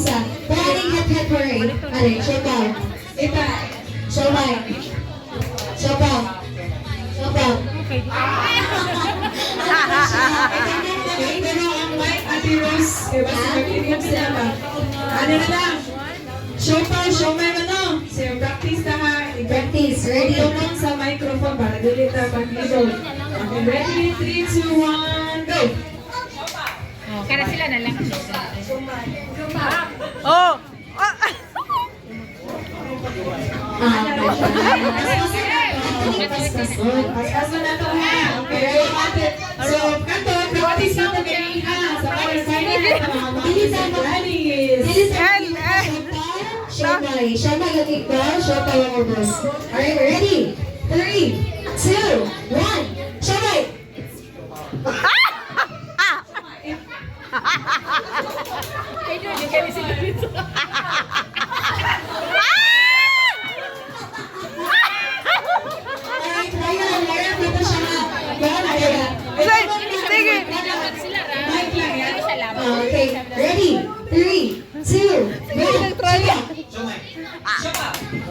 sa. Pwede hep ko rin. Ano, siopaw. Ita. Siomay. Siopaw. Siopaw. Pero ang mic, Ate Rose, ano na lang? Siopaw, siomay ano? So, practice na ha. Practice, ready? Tulong sa microphone para dili ta pag-idol. Okay, ready? 3, 2, 1, go! Kaya sila na lang. Oh! Paspas mo na to ha. Okay, ate. So, kanto, practice na to kay ha. Sa other side na ready is... Siomay. Siomay yung equal. Siopaw yung ubos. Alright, ready? 3, 2, 1. Siomay! Alright, Ryan, dito siya ha. Sige! Mic lang yan. Okay, ready? 3, 2, 1. Try niya. Siomay.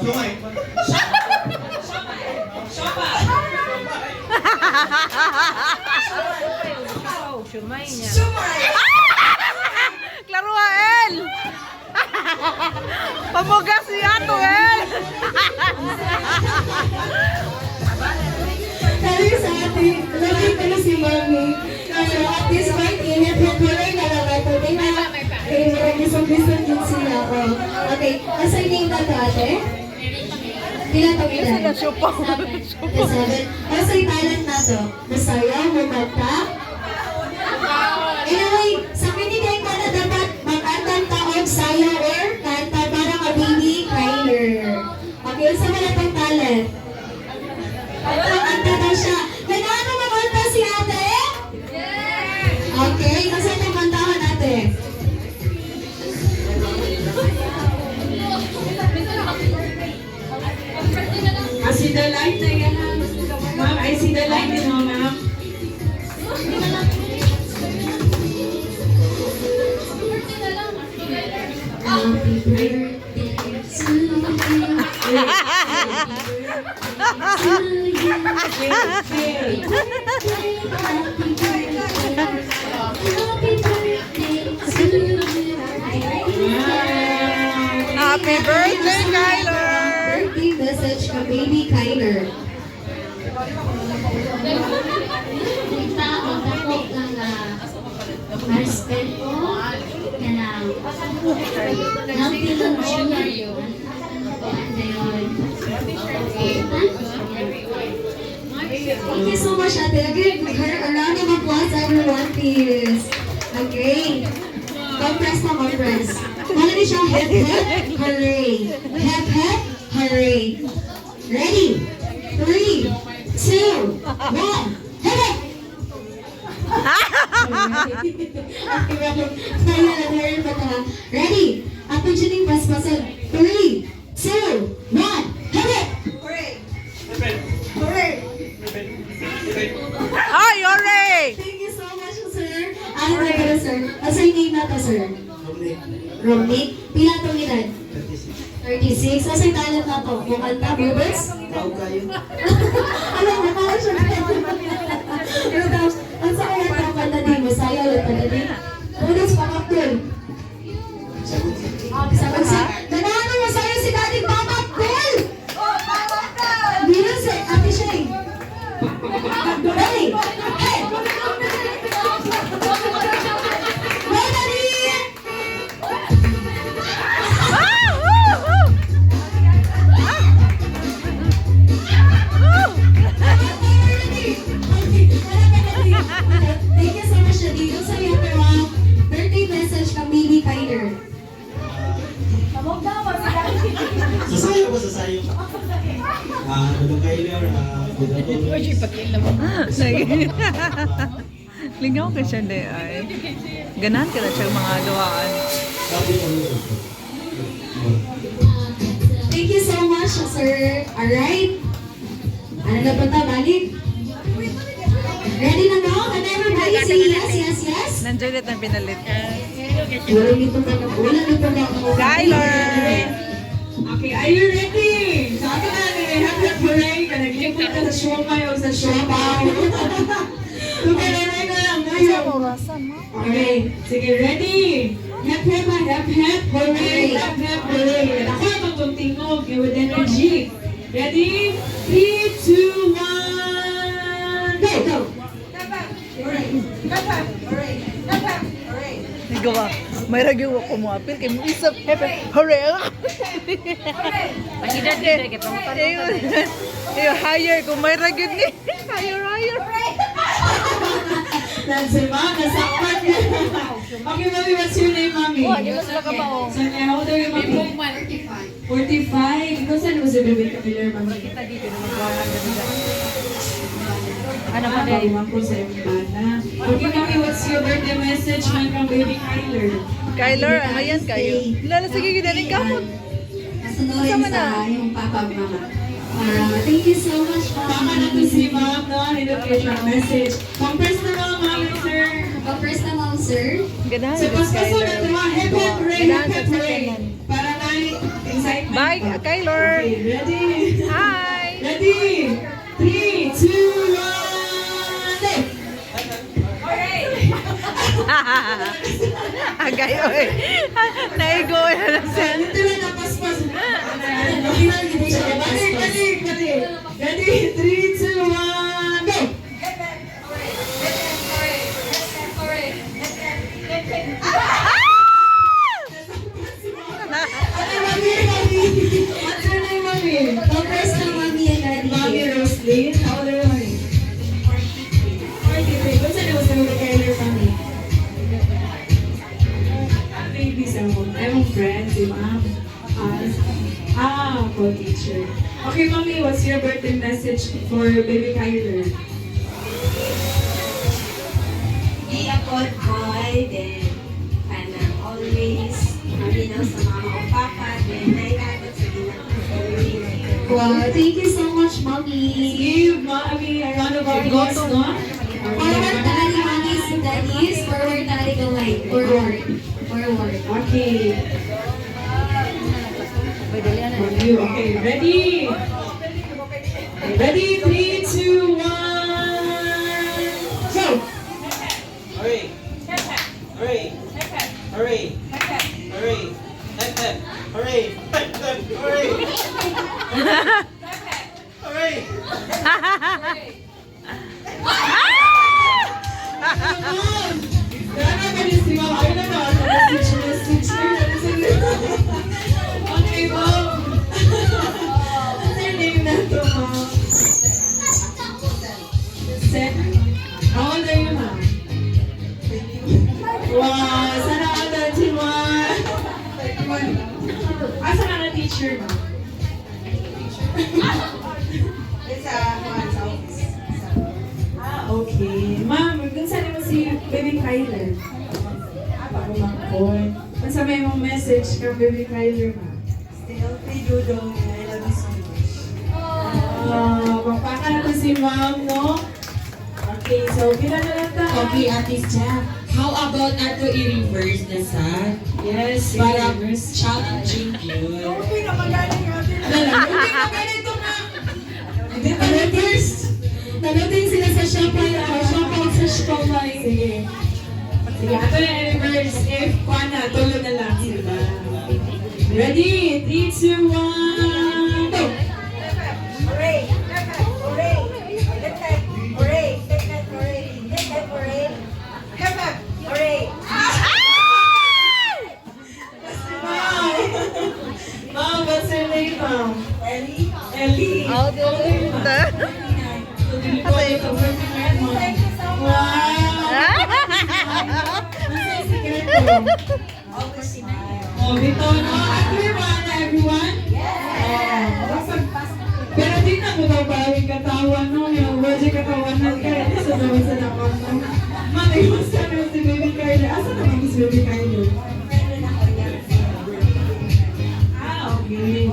Siomay. Shumay niya. Klaro ha, El! Pamugas si Ato, El! Kali sa ate, lagi ko na si Mami. Kasi at this point, inip yung kulay na lang ito. Kaya marag-isang-isang din sila. Okay, asa yung name na ito, ate? Pila ito kita? Sila siopaw. Seven. Asa yung talent na ito? Masayaw, mumata? Anyway, sa pinigay ko na dapat mag-antan taon sayaw or kanta para ka-baby Kyler. Okay, sa mga itong talent? Anta daw siya. Nag-ano mag-anta si ate? Okay, kasi itong kantahan ate. I see the light na yan. Ma'am, I see the light din mo, ma'am. Happy birthday to Happy birthday, Kyler! Birthday message ka, baby Kyler. Kita, magkakot lang respeto, kanang healthy lang siya. Thank you so much, ate. Again, a round of applause, everyone, please. Okay. Compress na, compress. Wala niyo siya, hep, hep, hooray. Hep, hep, hooray. Ready? 3, 2, 1. Hep, hep! Ready? Ako dyan yung paspasan. 3, 2, 1. Hep, hep! Hooray! Ay, Yore! Thank you so much, sir. Ano na ka, sir? Asa yung name na to, sir? Romney. Pila itong edad? 36. Asa yung talent na to? Mukanta, Bubbles? Alam mo, parang siya pero tapos, ang sa kaya ito, kanta din mo, sayo ulit pa din. Bubbles, pakaptol. Sagot siya. Ganahan mo sa'yo si Daddy Papa, cool! Dito si Ate Shay. Ready? Hey! Thank you so much, Nadine. Sa iyo, birthday message kang baby Kyler. Sasayo ba sasayo? Tulong Kyler, Lingaw ka siya, de ay. Ganahan ka na siya mga duwaan. Thank you so much, sir. Alright. Ano na punta? Balik? Ready na no? everybody say yes, yes, yes? Nandiyan ulit ang pinalit. Wala nito pa na. Wala nito pa na. Kyler! Okay, are you ready? Sabi na, happy hooray ka. Naglipot ka sa siomay o sa siopaw. Tumalanay ka lang ngayon. Okay, sige, ready? Hep, hep, hep, hep, hooray, hep, hep, hooray. Ako ang magtuntingog, with energy. Ready? 3, 2, 1, go! Go! Nagawa. May ragyo ko mo apil kay mo isap. Hooray! Pagkidad din, kaya pamutan. Ayun, higher. Kung may ragyo ni. Higher, higher. Nagsima, nasakpan niya. Okay, Mami, what's your name, Mami? So, how old are you, Mami? 45. Ikaw saan mo si Bebe Camiller, Mami? Kita dito na magwahan na nila. Ano Ah, pa din? baguhan ko sa iyong bana. Okay, Mami, what's your birthday message man from Baby Kyler? Kyler, ano yan kayo? Lala, sige, gidaling kamot. Kasunodin Sama na. sa yung papa mama. Thank you so much, Mama na to si Ma'am, no? Nilagay siya ang message. Compress na mga Mami, sir. First na ma'am, sir. Ganahan So, si paskaso na Kyler. ito, mga hep, hep, hooray, hep, hep, hooray. Para na excitement. Bye, Kyler! Okay, ready? Hi! Ready? 3, 2, 1, go! Agay, oy. Naigo na lang siya. Dito lang napaspas. Balik. Ready? 3, 2, 1, go! What's your name, Mami? First na mami and daddy. Mami Roslyn. How old are you, Mami? 43. Kung saan mo sa mga Kyler, Mami? Baby sa mo. I'm a friend, si Ma'am. Co-teacher. Okay, Mami, what's your birthday message for Baby Kyler? Be a good boy, then always malinaw sa mama o papa, then naiagot sa ginagawa. Wow, thank you so much, mommy. Give Mami a round of applause, no? Forward tali, mommies and daddies. Forward tali kamay. Forward. Forward. Okay. For you. Okay, ready? Ready? 3, 2, 1, go! Hooray! Hooray! Hooray! Hooray! Hep, hep! Hooray! Hep, hep! Hooray! Hooray! Okay, Mom. What's your name na to, Mom? How old are you, Mom? Wow, sana all the Timon. Asa ka na teacher, Mom? Okay. Ma'am, kung saan mo si Baby Kyler? Pagumangkon. Kung sa may mong message ka, Baby Kyler, ma'am? Still, kay Dudong, I love you so much. Papaka na to si Ma'am, no? Okay, so kailan na lang tayo? Okay, Ate Jack. How about ato i-reverse na sa Yes, para reverse. challenging yun? Okay na magaling natin. Ano lang, hindi ka ganito na. Hindi ka reverse. Nalutin sila sa Shopee. Shopee sa Shopee. Sige. Sige, ato na reverse. If kuha na, tulo na lang. Diba? Ready? 3, 2, 1, go! Hooray! Hooray! Hep, hep! Hooray! Hep, hep! Hooray! Hep, hep! Hooray! Hep, hep! Hooray! Mom, what's your name, Mom? Ellie? Ellie. How do you do that? Always smile. Oh, dito, no? Everyone, everyone? Pero di na mo babawing katawan, no? Yung wajay katawan na kaya di sa naman sa naman, no? Mami, gusto na si Baby Kyler. Asa naman si Baby Kyler? Friend na ako niya. Okay.